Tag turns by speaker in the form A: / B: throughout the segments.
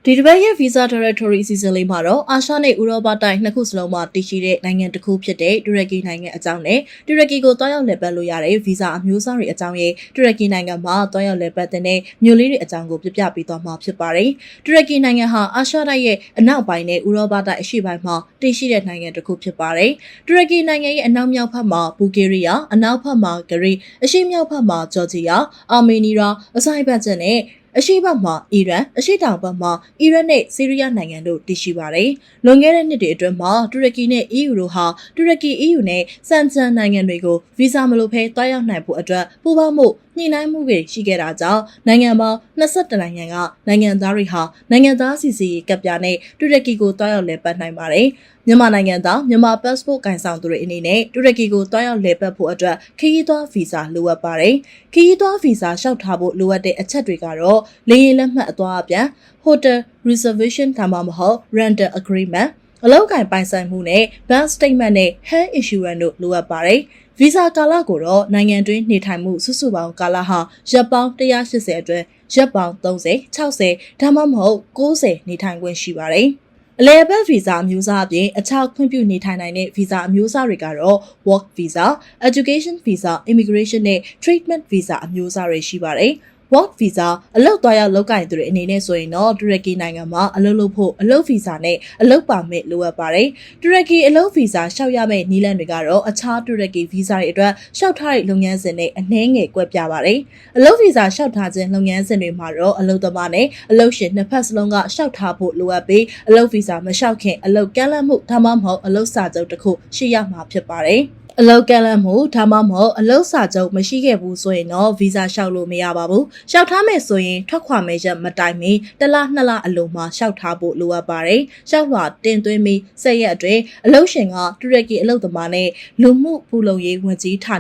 A: ဒီတစ်ပတ်ရဲ့ Visa Territory အစီအစဉ်လေးမှာတော့အာရှနဲ့ဥရောပတိုင်းနှစ်ခုစလုံးမှာတည်ရှိတဲ့နိုင်ငံတစ်ခုဖြစ်တဲ့တူရကီနိုင်ငံအကြောင်းနဲ့တူရကီကိုတွားရောက်လည်ပတ်လို့ရတဲ့ Visa အမျိုးအစားတွေအကြောင်းရဲ့တူရကီနိုင်ငံမှာတွားရောက်လည်ပတ်တဲ့မြို့လေးတွေအကြောင်းကိုပြပြပေးသွားမှာဖြစ်ပါတယ်။တူရကီနိုင်ငံဟာအာရှတိုက်ရဲ့အနောက်ပိုင်းနဲ့ဥရောပတိုက်အရှေ့ပိုင်းမှာတည်ရှိတဲ့နိုင်ငံတစ်ခုဖြစ်ပါတယ်။တူရကီနိုင်ငံရဲ့အနောက်မြောက်ဘက်မှာဘူဂေးရီးယားအနောက်ဘက်မှာဂရိအရှေ့မြောက်ဘက်မှာဂျော်ဂျီယာအာမေနီယာအစိုက်ဘက်ကျနဲ့အရှိဘက်မှာအီရန်အရှိတောင်ဘက်မှာအီရတ်နဲ့ဆီးရီးယားနိုင်ငံတို့တည်ရှိပါတယ်။လွန်ခဲ့တဲ့နှစ်တွေအတွင်းမှာတူရကီနဲ့ EU တို့ဟာတူရကီ EU နဲ့စံချန်နိုင်ငံတွေကိုဗီဇာမလိုဘဲတွားရောက်နိုင်ဖို့အတွက်ပူးပေါင်းမှုညှိနှိုင်းမှုတွေရှိခဲ့တာကြောင့်နိုင်ငံပေါင်း22နိုင်ငံကနိုင်ငံသားတွေဟာနိုင်ငံသားစီစီကပ်ပြားနဲ့တူရကီကိုတွားရောက်လည်ပတ်နိုင်ပါတယ်။မြန်မာနိုင်ငံသားမြန်မာ passport ကိုင်ဆောင်သူတွေအနေနဲ့တူရကီကိုတွားရောက်လည်ပတ်ဖို့အတွက်ခရီးသွားဗီဇာလိုအပ်ပါတယ်။ခရီးသွားဗီဇာလျှောက်ထားဖို့လိုအပ်တဲ့အချက်တွေကတော့လေယာဉ်လက်မှတ်အသွားအပြန် hotel reservation ဒါမှမဟုတ် rental agreement အလုပ်ကိုင်ပိုင်ဆိုင်မှုနဲ့ bank statement နဲ့ health insurance တို့လိုအပ်ပါတယ်။ဗီဇာကာလကိုတော့နိုင်ငံတွင်းနေထိုင်မှုစုစုပေါင်းကာလဟာရက်ပေါင်း180အတွင်းရက်ပေါင်း30 60ဒါမှမဟုတ်90နေထိုင်ခွင့်ရှိပါတယ်။အလယ်ဘက်ဗီဇာအမျိုးအစားအပြင်အခြားခွင့်ပြုနေထိုင်နိုင်တဲ့ဗီဇာအမျိုးအစားတွေကတော့ work visa, education visa, immigration နဲ့ treatment visa အမျိုးအစားတွေရှိပါတယ်။ work visa အလုပ်သွားရောက်လုပ်ကိုင်သူတွေအနေနဲ့ဆိုရင်တော့တူရကီနိုင်ငံမှာအလုပ်လုပ်ဖို့အလုပ်ဗီဇာနဲ့အလုပ်ပါမစ်လိုအပ်ပါတယ်။တူရကီအလုပ်ဗီဇာလျှောက်ရမယ့်နည်းလမ်းတွေကတော့အခြားတူရကီဗီဇာတွေအတွက်လျှောက်ထားတဲ့လုပ်ငန်းစဉ်နဲ့အနှဲငယ်ကွဲပြားပါတယ်။အလုပ်ဗီဇာလျှောက်ထားခြင်းလုပ်ငန်းစဉ်တွေမှာတော့အလုပ်သမားနဲ့အလုပ်ရှင်နှစ်ဖက်စလုံးကလျှောက်ထားဖို့လိုအပ်ပြီးအလုပ်ဗီဇာမလျှောက်ခင်အလုပ်ကန့်လန့်မှုဒါမှမဟုတ်အလုပ်စာချုပ်တစ်ခုရှိရမှာဖြစ်ပါတယ်။အလောက်ကလန့်မှုဒါမှမဟုတ်အလောက်စာချုပ်မရှိခဲ့ဘူးဆိုရင်တော့ဗီဇာလျှောက်လို့မရပါဘူး။လျှောက်ထားမယ်ဆိုရင်ထွက်ခွာမယ့်ရက်မတိုင်မီတစ်လနှစ်လအလိုမှာလျှောက်ထားဖို့လိုအပ်ပါတယ်။လျှောက်လွှာတင်သွင်းပြီး10ရက်အတွင်းအလုပ်ရှင်ကတူရကီအလုပ်သမားနဲ့လူမှုဖူလုံရေးဝန်ကြီးဌာန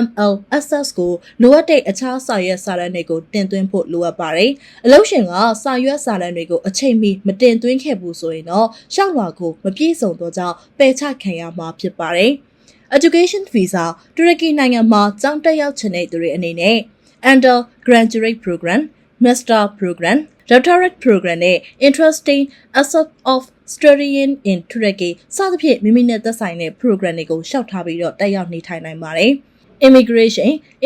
A: MLS ကိုလိုအပ်တဲ့အခြားစာရွက်စာတမ်းတွေကိုတင်သွင်းဖို့လိုအပ်ပါတယ်။အလုပ်ရှင်ကစာရွက်စာတမ်းတွေကိုအချိန်မီမတင်သွင်းခဲ့ဘူးဆိုရင်တော့လျှောက်လွှာကိုမပြည့်စုံတော့ကြောင်းပယ်ချခံရမှာဖြစ်ပါတယ်။ Education visa တူရကီနိုင်ငံမှာကျောင်းတက်ရောက်ချင်တဲ့သူတွေအနေနဲ့ undergraduate program, master program, doctorate program နဲ့ interesting aspect of studying in Turkey စသဖြင့်မိမိနဲ့သက်ဆိုင်တဲ့ program တွေကိုရှောက်ထားပြီးတော့တက်ရောက်နေထိုင်နိုင်ပါတယ်။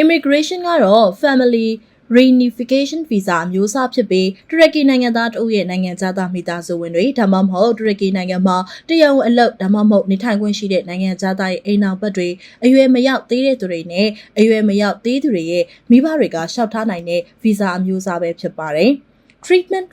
A: Immigration ကတော့ family reunification visa အမျိုးအစားဖြစ်ပြီးတူရကီနိုင်ငံသားတဦးရဲ့နိုင်ငံသားမိသားစုဝင်တွေဒါမှမဟုတ်တူရကီနိုင်ငံမှာတရားဝင်အလုပ်ဒါမှမဟုတ်နေထိုင်ခွင့်ရှိတဲ့နိုင်ငံသားရဲ့အိမ်နောက်ဘက်တွေအရွယ်မရောက်သေးတဲ့သူတွေနဲ့အရွယ်မရောက်သေးသူတွေရဲ့မိဘတွေကလျှောက်ထားနိုင်တဲ့ဗီဇာအမျိုးအစားပဲဖြစ်ပါတယ်။ treatment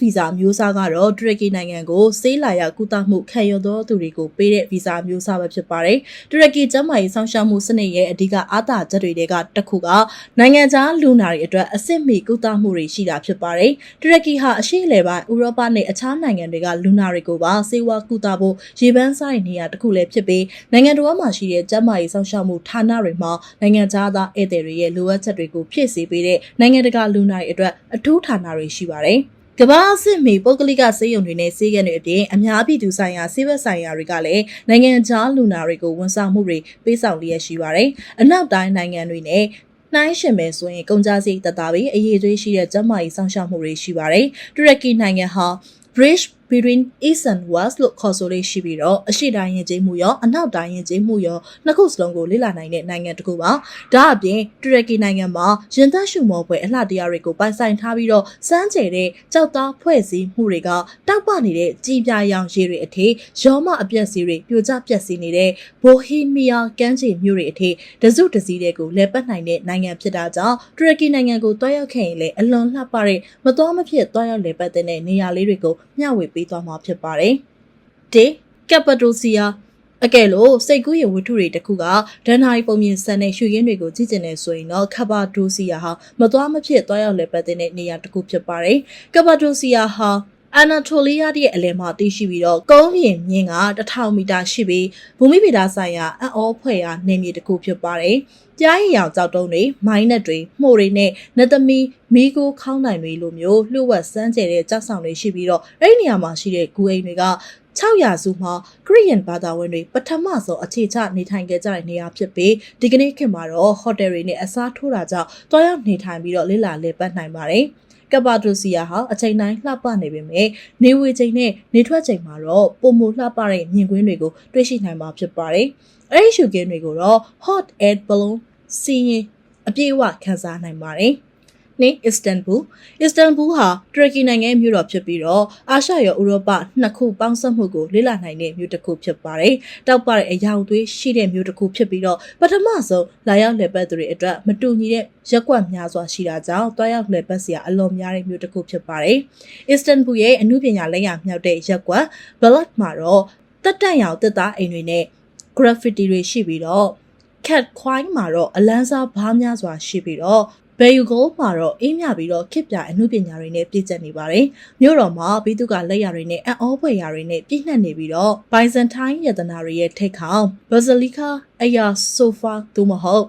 A: visa မျိုးစားကတော့တူရကီနိုင်ငံကိုဆေးလာရောက်ကုသမှုခံယူသောသူတွေကိုပေးတဲ့ဗီဇာမျိုးစားပဲဖြစ်ပါတယ်။တူရကီကျန်းမာရေးစောင့်ရှောက်မှုစနစ်ရဲ့အဓိကအားသာချက်တွေကတစ်ခုကနိုင်ငံခြားလူနာတွေအတွက်အဆင့်မီကုသမှုတွေရှိတာဖြစ်ပါတယ်။တူရကီဟာအရှေ့အလယ်ပိုင်းဥရောပနဲ့အခြားနိုင်ငံတွေကလူနာတွေကိုပါဆေးဝါးကုသဖို့ရေပန်းစားတဲ့နေရာတစ်ခုလည်းဖြစ်ပြီးနိုင်ငံတော်မှာရှိတဲ့ကျန်းမာရေးစောင့်ရှောက်မှုဌာနတွေမှာနိုင်ငံခြားသားဧည့်သည်တွေရဲ့လိုအပ်ချက်တွေကိုဖြည့်ဆည်းပေးတဲ့နိုင်ငံတကာလူနာတွေအတွက်အထူးဌာနတွေရှိပါတယ်။ကမ္ဘာအဆင့်မီပုဂ္ဂလိကဆေးရုံတွေနဲ့ဆေးခန်းတွေအပြင်အများပြည်သူဆိုင်ရာဆေးဘက်ဆိုင်ရာတွေကလည်းနိုင်ငံခြားလူနာတွေကိုဝန်ဆောင်မှုတွေပေးဆောင်လျက်ရှိပါတယ်။အနောက်တိုင်းနိုင်ငံတွေနဲ့နှိုင်းယှဉ်မယ်ဆိုရင်ကုန်ကျစရိတ်သက်သာပြီးအရေးသွေးရှိတဲ့ကျန်းမာရေးစောင့်ရှောက်မှုတွေရှိပါတယ်။တူရကီနိုင်ငံဟာ Bridge between East and West လို့ခေါ်ဆိုလေးရှိပြီးတော့အရှေ့တိုင်းယဉ်ကျေးမှုရောအနောက်တိုင်းယဉ်ကျေးမှုရောနှစ်ခုစလုံးကိုလေ့လာနိုင်တဲ့နိုင်ငံတစ်ခုပါ။ဒါအပြင်တူရကီနိုင်ငံမှာရင်သက်ရှုမောပွဲအလှတရားတွေကိုပိုင်ဆိုင်ထားပြီးတော့စမ်းကြဲတဲ့ကြောက်သားဖွဲ့စည်းမှုတွေကတောက်ပနေတဲ့ကြီးပြားရောင်ရည်တွေအထိရောမအပြက်စီးတွေပြိုကျပျက်စီးနေတဲ့ဘိုဟီးမီးယားကမ်းခြေမြို့တွေအထိတစုတစည်းတွေကိုလဲပတ်နိုင်တဲ့နိုင်ငံဖြစ်တာကြောင့်တူရကီနိုင်ငံကိုတွားရောက်ခဲ့ရင်လည်းအလွန်လှပတဲ့မတော်မဖြစ်တွားရောက်လဲပတ်တဲ့နေရာလေးတွေကိုမျှဝေပေးသွားမှာဖြစ်ပါတယ်။ ကပ်ပါဒိုစီယာအကယ်လို့စိတ်ကူးရင်ဝတ္ထုတွေတခုကဒဏ္ဍာရီပုံမြင်ဆန်တဲ့ရွှေရင်းတွေကိုကြည့်ကျင်နေဆိုရင်တော့ကပ်ပါဒိုစီယာဟာမတော်မဖြစ်တွားရောက်လဲပတ်တဲ့နေရာတစ်ခုဖြစ်ပါတယ်။ကပ်ပါဒိုစီယာဟာအနာတိုလီးယားရဲ့အလယ်မှာတည်ရှိပြီးတော့ကုန်းပြင်မြင့်က1000မီတာရှိပြီးဘူမိဗေဒဆိုင်ရာအံ့ဩဖွယ်ရာနေမြေတစ်ခုဖြစ်ပါတယ်။ကြားရည်ရောင်ကြောက်တုံးတွေမိုင်းနက်တွေမှုတွေနဲ့နတ်သမီးမီးကိုခေါင်းတိုင်တွေလိုမျိုးလှုပ်ဝက်စမ်းကျဲတဲ့ကြောက်ဆောင်တွေရှိပြီးတော့အဲ့ဒီနေရာမှာရှိတဲ့ဂူအိမ်တွေက600စုမှာခရစ်ယာန်ဘာသာဝင်တွေပထမဆုံးအခြေချနေထိုင်ခဲ့ကြတဲ့နေရာဖြစ်ပြီးဒီကနေ့ခေတ်မှာတော့ဟိုတယ်တွေနဲ့အစားထိုးတာကြောင့်တွားရောက်နေထိုင်ပြီးတော့လေ့လာလည်ပတ်နိုင်ပါတယ်။ ကပ္ပါဒိုစီယာဟာအချိန်တိုင်းလှပနေပေမဲ့နေဝေချိန်နဲ့နေထွက်ချိန်မှာတော့ပုံမလှပတဲ့မြင်ကွင်းတွေကိုတွေ့ရှိနိုင်မှာဖြစ်ပါတယ်။အဲဒီရှုခင်းတွေကိုတော့ hot air balloon စီးရင်အပြည့်အဝခန်းစားနိုင်ပါတယ်။နေအစ္စတန်ဘူဟာတူရကီနိုင်ငံရဲ့မြို့တော်ဖြစ်ပြီးတော့အာရှရောဥရောပနှစ်ခုပေါင်းစပ်မှုကိုလေ့လာနိုင်တဲ့မြို့တစ်ခုဖြစ်ပါတယ်။တောက်ပတဲ့အရာသွေးရှိတဲ့မြို့တစ်ခုဖြစ်ပြီးတော့ပထမဆုံးလာရောက်လည်ပတ်သူတွေအတွက်မတူညီတဲ့ရက်ကွက်များစွာရှိတာကြောင့်တွားရောက်လည်ပတ်စရာအလွန်များတဲ့မြို့တစ်ခုဖြစ်ပါတယ်။အစ္စတန်ဘူရဲ့အမှုပညာလက်ရာမြောက်တဲ့ရက်ကွက်ဘလတ်မှာတော့တက်တန့်ရောင်တက်သားအိမ်တွေနဲ့ graffiti တွေရှိပြီးတော့ cat coin မှာတော့အလန်းစားဘားများစွာရှိပြီးတော့ဘယ်ယူဂိုမှာတော့အေးမြပြီးတော့ခေတ်ပြအမှုပညာတွေနဲ့ပြည့်ကျက်နေပါတယ်။မြို့တော်မှာဘီသူကလက်ရာတွေနဲ့အံ့ဩဖွယ်ရာတွေနဲ့ပြည့်နှက်နေပြီးတော့ Byzantine ယတနာတွေရဲ့ထိပ်ခေါင် Basilica Hagia Sophia သို့မဟုတ်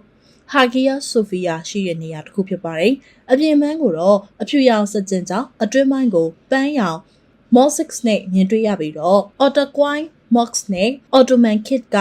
A: Hagia Sophia ရှိတဲ့နေရာတစ်ခုဖြစ်ပါတယ်။အပြင်ပန်းကိုတော့အဖြူရောင်စကြင်ကြောင့်အတွင်းပိုင်းကိုပန်းရောင် mosaics နဲ့မြင်တွေ့ရပြီးတော့ Ottoquine Mosque နဲ့ Ottoman Kit က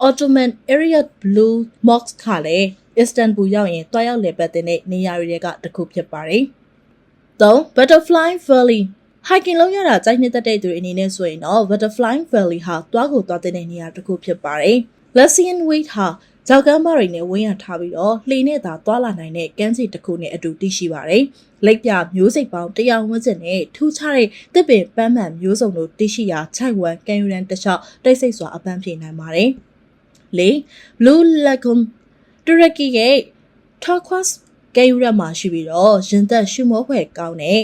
A: Ottoman Area Blue Mosque ခါလေအစ္စတန်ဘူရောက်ရင်တွားရောက်လည်ပတ်တဲ့နေရာတွေကတစ်ခုဖြစ်ပါတယ်။၃ Butterfly Valley hiking လုပ်ရတာကြိုက်နှစ်သက်တဲ့သူတွေအနေနဲ့ဆိုရင်တော့ Butterfly Valley ဟာတွားကိုတွားတဲ့နေရာတစ်ခုဖြစ်ပါတယ်။ Lassian Wait ဟာကြောက်ကမ်းပါးတွေနဲ့ဝင်းရထားပြီးတော့လှေနဲ့သာတွားလာနိုင်တဲ့ကမ်းခြေတစ်ခုနဲ့အတူတည်ရှိပါတယ်။လိပ်ပြမျိုးစိတ်ပေါင်း100ဝန်းကျင်နဲ့ထူးခြားတဲ့တစ်ပင်ပန်းမှန်မျိုးစုံတို့တည်ရှိရာခြိုက်ဝမ်ကမ်းရိုးတန်းတစ်လျှောက်တိတ်ဆိတ်စွာအပန်းဖြေနိုင်ပါတယ်။၄ Blue Lagoonတူရကီရဲ့ Turquoise ကမ်းရိုးတန်းမှာရှိပြီးတော့ရင်သက်ရှုမောဖွယ်ကောင်းတဲ့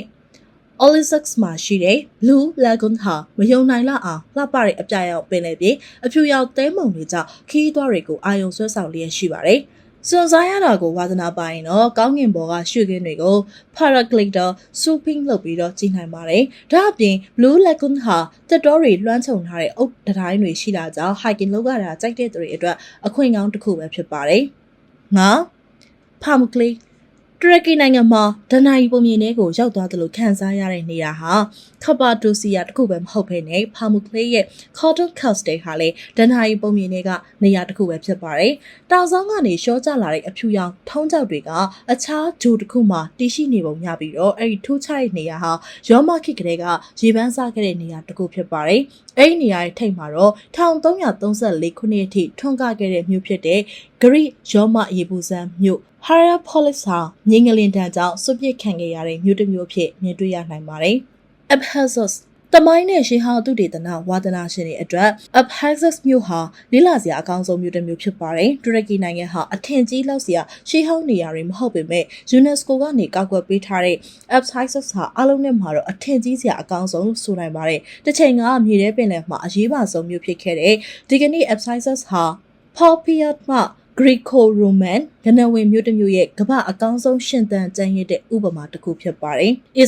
A: Olisax မှာရှိတဲ့ Blue Lagoon ဟာမယုံနိုင်လောက်အောင်လှပတဲ့အပြာရောင်ပင်လယ်ပြင်အဖြူရောင်သဲမုံတွေကြောင့်ခီးသွွားတွေကိုအာရုံဆွဲဆောင်လျက်ရှိပါတယ်။စွန်စားရတာကိုဝါသနာပါရင်တော့ကောင်းကင်ဘော်ကရှုခင်းတွေကို paraglider swooping လုပ်ပြီးတော့ကြည့်နိုင်ပါတယ်။ဒါအပြင် Blue Lagoon ဟာတက်တော်တွေလွှမ်းခြုံထားတဲ့အုတ်တိုင်းတွေရှိတာကြောင့် hiking လုပ်ရတာကြိုက်တဲ့သူတွေအတွက်အခွင့်အကောင်းတစ်ခုပဲဖြစ်ပါတယ်။၅ Pamukkaleတူရကီနိုင်ငံမှာဒဏ္ဍာရီပုံမြင်တွေကိုရောက်သွားသလိုခံစားရတဲ့နေရာဟာကပ္ပါဒိုစီယာတစ်ခုပဲမဟုတ်ဘဲနဲ့ဖာမူကလေးရဲ့ Cotton Castle ဟာလည်းဒဏ္ဍာရီပုံမြင်တွေကနေရာတစ်ခုပဲဖြစ်ပါတယ်။တောင်ဆောင်ကနေရှော့ကျလာတဲ့အဖြူရောင်ထုံးကျောက်တွေကအခြားဂျိုတစ်ခုမှတည်ရှိနေပုံရပြီးတော့အဲ့ဒီထူးခြားတဲ့နေရာဟာရောမခေတ်ကလေးကရေပန်းစားခဲ့တဲ့နေရာတစ်ခုဖြစ်ပါတယ်။အဲ့ဒီနေရာရဲ့ထိပ်မှာတော့1334ခုနှစ်အထိထွန်းကားခဲ့တဲ့မြို့ဖြစ်တဲ့ဂရိရောမရေပူစမ်းမြို့Hierapolis ဟာငင်းငလင်တန်းကြောင့်စွန့်ပစ်ခံခဲ့ရတဲ့မြို့တစ်မြို့ဖြစ်မြင်တွေ့ရနိုင်ပါတယ်။ Ephesus တမိုင်းနဲ့ရှေးဟောင်းသုတေသနဝါသနာရှင်တွေအတွက် Ephesus မြို့ဟာလေ့လာစရာအကောင်းဆုံးမြို့တစ်မြို့ဖြစ်ပါတယ်။တူရကီနိုင်ငံဟာအထင်ကြီးလောက်စရာရှေးဟောင်းနေရာတွေမဟုတ်ပေမဲ့ UNESCO ကနေကောက်ွယ်ပေးထားတဲ့ Ephesus ဟာအလုံးနဲ့မှာတော့အထင်ကြီးစရာအကောင်းဆုံးဆိုနိုင်ပါတယ်။တစ်ချိန်ကမြေထဲပင်လယ်မှာအရေးပါဆုံးမြို့ဖြစ်ခဲ့တဲ့ဒီကနေ့ Ephesus ဟာ Pompeian မှGreco-Roman ကနဝင်မြို့တစ်မြို့ရဲ့ကမ္ဘာအကောင်းဆုံးရှင်သန်ကျန်းရတဲ့ဥပမာတစ်ခုဖြစ်ပါတယ်။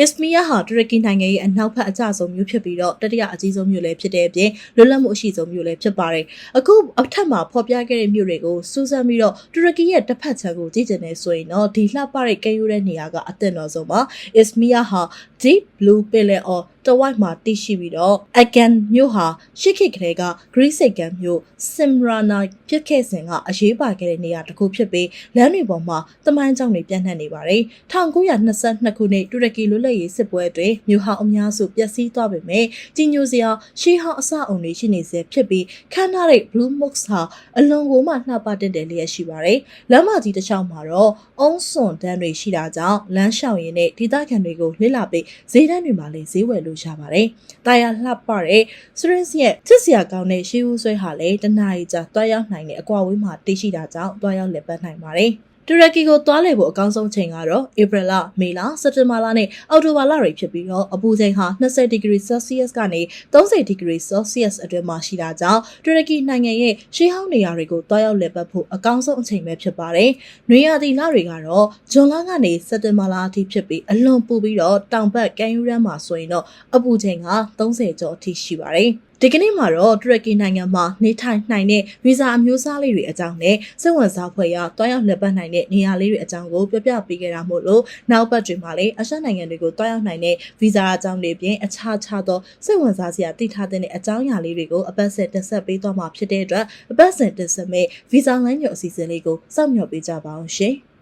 A: Izmir ဟာတူရကီနိုင်ငံရဲ့အနောက်ဘက်အကျဆုံးမြို့ဖြစ်ပြီးတော့တတိယအကြီးဆုံးမြို့လည်းဖြစ်တဲ့အပြင်လွတ်လပ်မှုအရှိဆုံးမြို့လည်းဖြစ်ပါတယ်။အခုအထက်မှာဖော်ပြခဲ့တဲ့မြို့တွေကိုစူးစမ်းပြီးတော့တူရကီရဲ့တစ်ဖက်ခြမ်းကိုကြည့်ကျင်နေဆိုရင်တော့ဒီလှပတဲ့ကမ်းရိုးတဲ့နေရာကအသင့်တော်ဆုံးပါ။ Izmir ဟာ Deep Blue ပင်လယ်အော်တဝိုက်မှာတည်ရှိပြီးတော့ Aegean မြို့ဟာရှစ်ခေတ်ကလေးက Greece နိုင်ငံမြို့ Smyrna ဖြစ်ခဲ့စဉ်ကအရေးပါခဲ့တဲ့နေရာတစ်ခုဖြစ်ပြီးလမ်းတွေပေါ်မှာသမိုင်းကြောင်းတွေပြန့်နှံ့နေပါတယ်။1922ခုနှစ်တူရကီလွတ်လပ်ရေးစစ်ပွဲအတွင်းမြို့ဟောင်းအများစုပျက်စီးသွားပေမဲ့ကြီးညိုစရာရှေးဟောင်းအဆောက်အုံတွေရှိနေစေဖြစ်ပြီးခမ်းနားတဲ့ Blue Mosque ဟာအလွန်ကိုမှလှပတဲ့လျက်ရှိပါတယ်။လမ်းမကြီးတစ်လျှောက်မှာတော့အုံးစွန်တန်းတွေရှိတာကြောင့်လမ်းလျှောက်ရင်းနဲ့ဒေသခံတွေကိုလေ့လာပြီးဈေးတန်းတွေမှာလည်းဈေးဝယ်လို့ရပါတယ်။တာယာလှပတဲ့ Srinx ရဲ့ချစ်စရာကောင်းတဲ့ရှေးဦးဆွဲဟာလည်းတနားရီကြာတွားရောက်နိုင်တဲ့အကွာအဝေးမှာတည်ရှိတာကြောင့်တွားရောက်လည်ပတ်နိုင်ပါတယ်။တူရကီကိုသွားလည်ဖို့အကောင်းဆုံးချိန်ကတော့ဧပြီလ၊မေလ၊စက်တင်ဘာလနဲ့အောက်တိုဘာလတွေဖြစ်ပြီးတော့အပူချိန်ဟာ20ဒီဂရီ Celsius ကနေ30ဒီဂရီ Celsius အတွင်းမှာရှိတာကြောင့်တူရကီနိုင်ငံရဲ့ရှေးဟောင်းနေရာတွေကိုသွားရောက်လည်ပတ်ဖို့အကောင်းဆုံးအချိန်ပဲဖြစ်ပါတယ်။နွေရာသီလတွေကတော့ဇွန်လကနေစက်တင်ဘာလအထိဖြစ်ပြီးအလွန်ပူပြီးတော့တောင်ဘက်ကမ်းရိုးတန်းမှာဆိုရင်တော့အပူချိန်က30ကျော်အထိရှိပါတယ်။ဒီကနေ့မှာတော့တူရကီနိုင်ငံမှာနေထိုင်နိုင်တဲ့ဗီဇာအမျိုးအစားလေးတွေအကြောင်းနဲ့စိတ်ဝင်စားဖွယ်ရတွားရောက်လည်ပတ်နိုင်တဲ့နေရာလေးတွေအကြောင်းကိုပြပြပေးခဲ့တာမို့လို့နောက်ပတ်တွေမှာလည်းအရှေ့နိုင်ငံတွေကိုတွားရောက်နိုင်တဲ့ဗီဇာအကြောင်းတွေပြင်အခြားသောစိတ်ဝင်စားစရာသိထားတဲ့အကြောင်းအရာလေးတွေကိုအပတ်စဉ်တင်ဆက်ပေးသွားမှာဖြစ်တဲ့အတွက်အပတ်စဉ်တင်ဆက်မဲ့ဗီဇာလမ်းညွှန်အစီအစဉ်လေးကိုစောင့်မျှော်ပေးကြပါအောင်ရှင်။